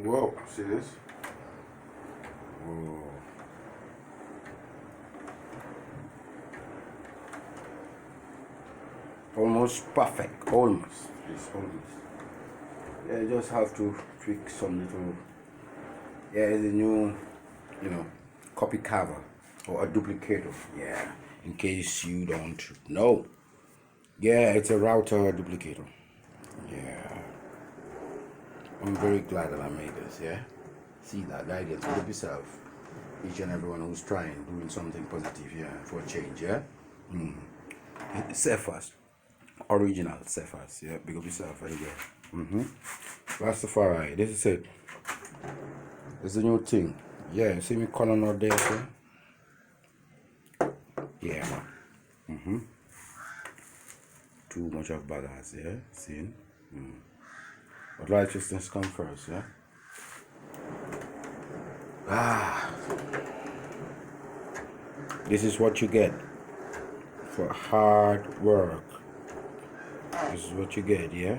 Whoa, see this? Whoa. Almost perfect, almost. It's almost. Yeah, you just have to tweak some little. Yeah, it's a new, copy Carver or a duplicator. Yeah, in case you don't know. Yeah, it's a router duplicator. Yeah, I'm very glad that I made this. Yeah, see that guidance with yourself. Each and everyone who's trying, doing something positive. Yeah, for a change. Yeah. Say first. Original, say first. Yeah, big up yourself. Right there. Rastafari, this is it. It's a new thing. Yeah, see me calling out there, sir? Yeah, man. Too much of badass, yeah? See? But righteousness come first, yeah? This is what you get for hard work. This is what you get, yeah?